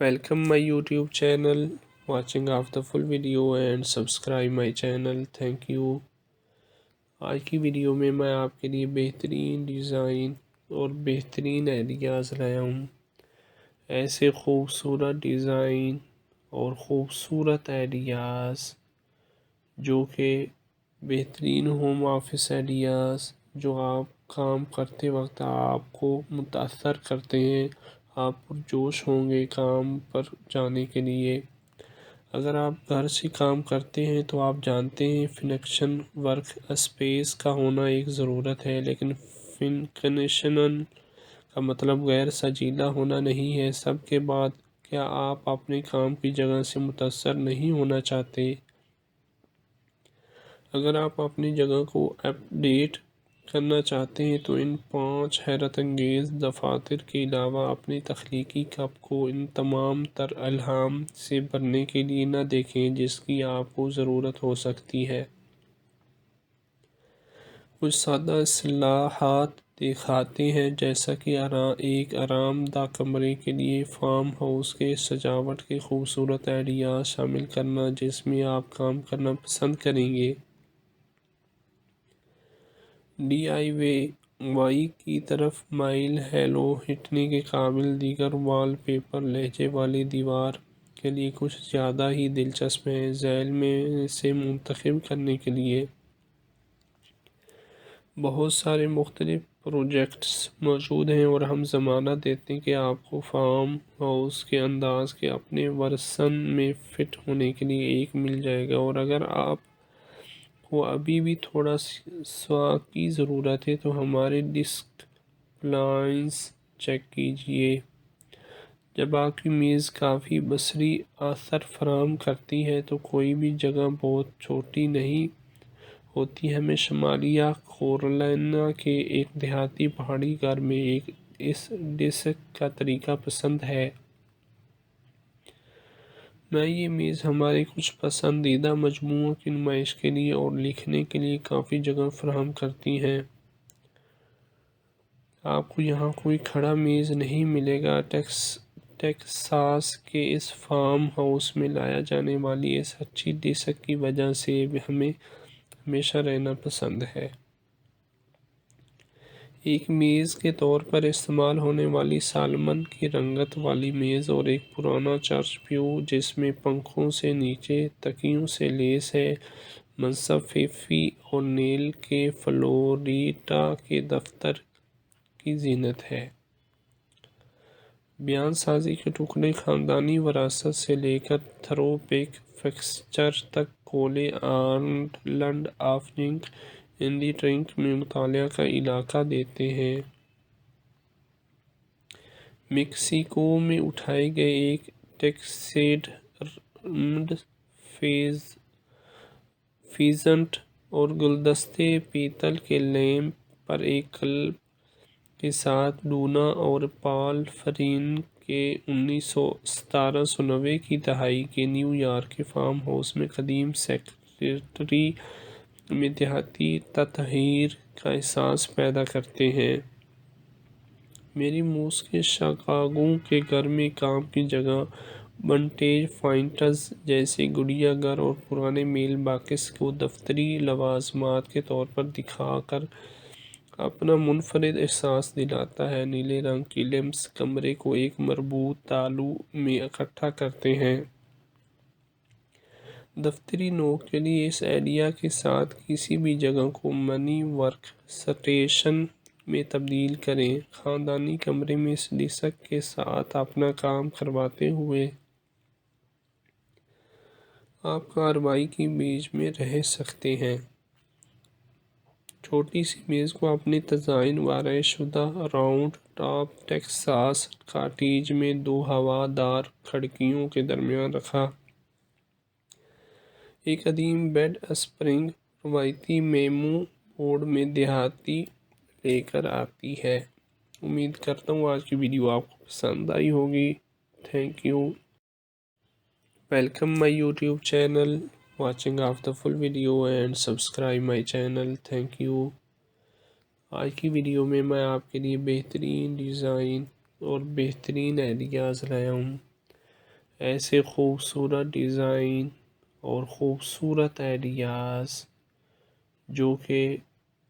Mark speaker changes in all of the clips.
Speaker 1: Welcome my YouTube channel, watching of the full video and subscribe my channel. Thank you. آج کی video میں آپ کے لیے بہترین ڈیزائن اور بہترین آئیڈیاز لایا ہوں. ایسے خوبصورت ڈیزائن اور خوبصورت آئیڈیاز جو کہ بہترین ہوم آفس آئیڈیاز جو آپ کام کرتے وقت آپ کو متاثر کرتے ہیں. آپ پرجوش ہوں گے کام پر جانے کے لیے. اگر آپ گھر سے کام کرتے ہیں تو آپ جانتے ہیں فنکشن ورک اسپیس کا ہونا ایک ضرورت ہے، لیکن فنکشنن کا مطلب غیر سجیلا ہونا نہیں ہے. سب کے بعد کیا آپ اپنے کام کی جگہ سے متاثر نہیں ہونا چاہتے؟ اگر آپ اپنی جگہ کو اپ ڈیٹ کرنا چاہتے ہیں تو ان 5 حیرت انگیز دفاتر کے علاوہ اپنی تخلیقی کپ کو ان تمام تر الہام سے بھرنے کے لیے نہ دیکھیں جس کی آپ کو ضرورت ہو سکتی ہے. کچھ سادہ اصطلاحات دکھاتے ہیں، جیسا کہ ایک آرام دہ کمرے کے لیے فارم ہاؤس کے سجاوٹ کے خوبصورت آئیڈیاز شامل کرنا جس میں آپ کام کرنا پسند کریں گے. ڈی آئی وائی کی طرف مائل ہیلو ہٹنے کے قابل دیگر وال پیپر لہجے والی دیوار کے لیے کچھ زیادہ ہی دلچسپ ہیں. ذیل میں سے منتخب کرنے کے لیے بہت سارے مختلف پروجیکٹس موجود ہیں اور ہم ضمانت دیتے ہیں کہ آپ کو فارم ہاؤس کے انداز کے اپنے ورژن میں فٹ ہونے کے لیے ایک مل جائے گا. اور اگر آپ کو ابھی بھی تھوڑا سوا کی ضرورت ہے تو ہمارے ڈسک پلانس چیک کیجئے. جب آپ کی میز کافی بصری اثر فراہم کرتی ہے تو کوئی بھی جگہ بہت چھوٹی نہیں ہوتی. ہمیں شمالیہ کیرولینا کے ایک دیہاتی پہاڑی گھر میں اس ڈسک کا طریقہ پسند ہے. یہ میز ہمارے کچھ پسندیدہ مجموعوں کی نمائش کے لیے اور لکھنے کے لیے کافی جگہ فراہم کرتی ہے. آپ کو یہاں کوئی کھڑا میز نہیں ملے گا. ٹیکساس کے اس فارم ہاؤس میں لایا جانے والی اس اچھی ڈسک کی وجہ سے ہمیں ہمیشہ رہنا پسند ہے. ایک میز کے طور پر استعمال ہونے والی سالمن کی رنگت والی میز اور ایک پرانا چرچ پیو جس میں پنکھوں سے نیچے تکیوں سے لیس ہے، منصب فیفی اورنیل کے فلوریڈا کے دفتر کی زینت ہے. بیان سازی کے ٹکڑے خاندانی وراثت سے لے کر تھرو بیک فکسچر تک کولے آئلینڈ آف جنک اینڈی ٹرنک میں مطالعہ کا علاقہ دیتے ہیں. میکسیکو میں اٹھائے گئے ایک ٹیکسیڈرمڈ فیزنٹ اور گلدستے پیتل کے لیمپ پر ایک کلب کے ساتھ ڈونا اور پال فرین کے 1790 کی دہائی کے نیو یارک کے فارم ہاؤس میں قدیم سیکریٹری میں دیہاتی تطہیر کا احساس پیدا کرتے ہیں. میری موس کے شکاگو کے گھر میں کام کی جگہ ونٹیج فائنڈز جیسے گڑیا گھر اور پرانے میل باکس کو دفتری لوازمات کے طور پر دکھا کر اپنا منفرد احساس دلاتا ہے. نیلے رنگ کی لیمپس کمرے کو ایک مربوط تالو میں اکٹھا کرتے ہیں. دفتری نوک کے لیے اس آئیڈیا کے ساتھ کسی بھی جگہ کو منی ورک سٹیشن میں تبدیل کریں. خاندانی کمرے میں اس ڈسک کے ساتھ اپنا کام کرواتے ہوئے آپ کارروائی کے بیچ میں رہ سکتے ہیں. چھوٹی سی میز کو اپنے تزئین و آرائش شدہ راؤنڈ ٹاپ ٹیکساس کاٹیج میں 2 ہوا دار کھڑکیوں کے درمیان رکھا. ایک قدیم بیڈ اسپرنگ روایتی میمو بورڈ میں دیہاتی لے کر آتی ہے. امید کرتا ہوں آج کی ویڈیو آپ کو پسند آئی ہوگی. Thank you. Welcome my YouTube channel, watching of the full video and subscribe my channel. Thank you. آج کی ویڈیو میں آپ کے لیے بہترین ڈیزائن اور بہترین آئیڈیاز لایا ہوں. ایسے خوبصورت ڈیزائن اور خوبصورت آئیڈیاز جو کہ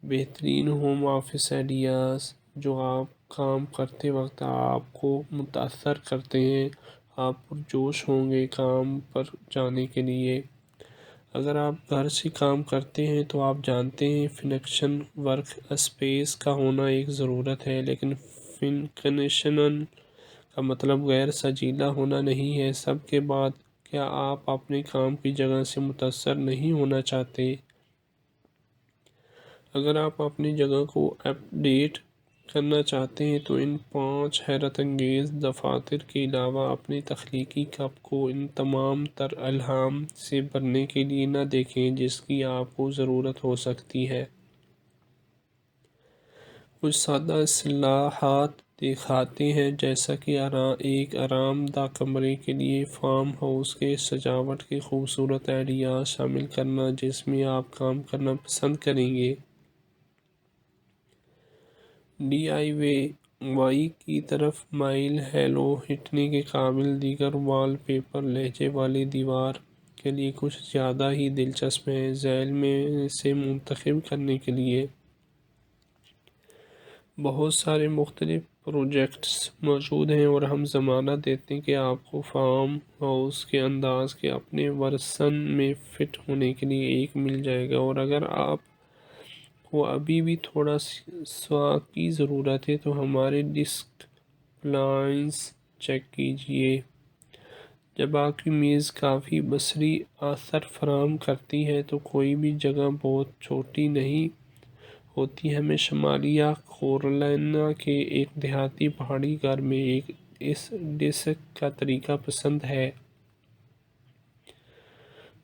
Speaker 1: بہترین ہوم آفس آئیڈیاز جو آپ کام کرتے وقت آپ کو متاثر کرتے ہیں، آپ پرجوش ہوں گے کام پر جانے کے لیے۔ اگر آپ گھر سے کام کرتے ہیں تو آپ جانتے ہیں فنکشن ورک اسپیس کا ہونا ایک ضرورت ہے، لیکن فنکنشنل کا مطلب غیر سجیلا ہونا نہیں ہے۔ سب کے بعد کیا آپ اپنے کام کی جگہ سے متاثر نہیں ہونا چاہتے؟ اگر آپ اپنی جگہ کو اپ ڈیٹ کرنا چاہتے ہیں تو ان 5 حیرت انگیز دفاتر کے علاوہ اپنے تخلیقی کپ کو ان تمام تر الہام سے بھرنے کے لیے نہ دیکھیں جس کی آپ کو ضرورت ہو سکتی ہے۔ کچھ سادہ اصطلاحات دکھاتے ہیں، جیسا کہ ایک آرام دہ کمرے کے لیے فارم ہاؤس کے سجاوٹ کے خوبصورت آئیڈیاز شامل کرنا جس میں آپ کام کرنا پسند کریں گے۔ ڈی آئی وائی کی طرف مائل ہیلو ہٹنے کے قابل دیگر وال پیپر لہجے والی دیوار کے لیے کچھ زیادہ ہی دلچسپ ہیں۔ ذیل میں سے منتخب کرنے کے لیے بہت سارے مختلف پروجیکٹس موجود ہیں اور ہم ضمانت دیتے ہیں کہ آپ کو فارم ہاؤس کے انداز کے اپنے ورژن میں فٹ ہونے کے لیے ایک مل جائے گا۔ اور اگر آپ کو ابھی بھی تھوڑا سا کی ضرورت ہے تو ہمارے ڈیسک پلانس چیک کیجئے۔ جب آپ کی میز کافی بصری اثر فراہم کرتی ہے تو کوئی بھی جگہ بہت چھوٹی نہیں ہوتی۔ ہمیں شمالی کیرولینا کے ایک دیہاتی پہاڑی گھر میں اس ڈیسک کا طریقہ پسند ہے۔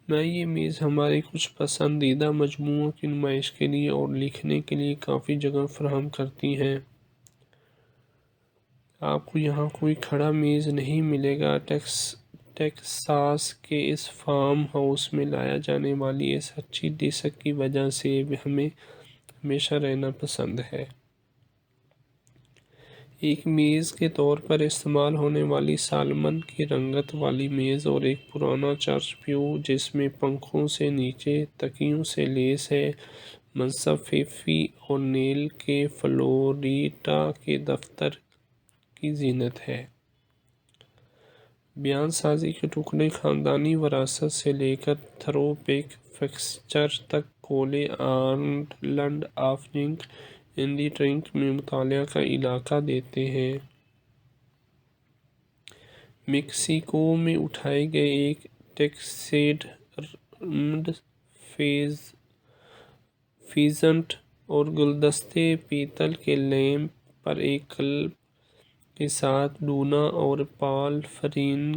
Speaker 1: میں یہ میز ہمارے کچھ پسندیدہ مجموعوں کی نمائش کے لیے اور لکھنے کے لیے کافی جگہ فراہم کرتی ہیں۔ آپ کو یہاں کوئی کھڑا میز نہیں ملے گا۔ ٹیکساس کے اس فارم ہاؤس میں لایا جانے والی اس اچھی ڈیسک کی وجہ سے ہمیں ہمیشہ رہنا پسند ہے۔ ایک میز کے طور پر استعمال ہونے والی سالمن کی رنگت والی میز اور ایک پرانا چرچ پیو جس میں پنکھوں سے نیچے تکیوں سے لیس ہے، منصب فیفی اورنیل کے فلوریڈا کے دفتر کی زینت ہے۔ بیان سازی کے ٹکڑے خاندانی وراثت سے لے کر تھرو بیک فکسچر تک کولے آئلینڈ آف جنک اینڈی ٹرنک میں مطالعہ کا علاقہ دیتے ہیں۔ میکسیکو میں اٹھائے گئے ایک ٹیکسیڈرمڈ فیزنٹ اور گلدستے پیتل کے لیمپ پر ایک کلب کے ساتھ ڈونا اور پال فرین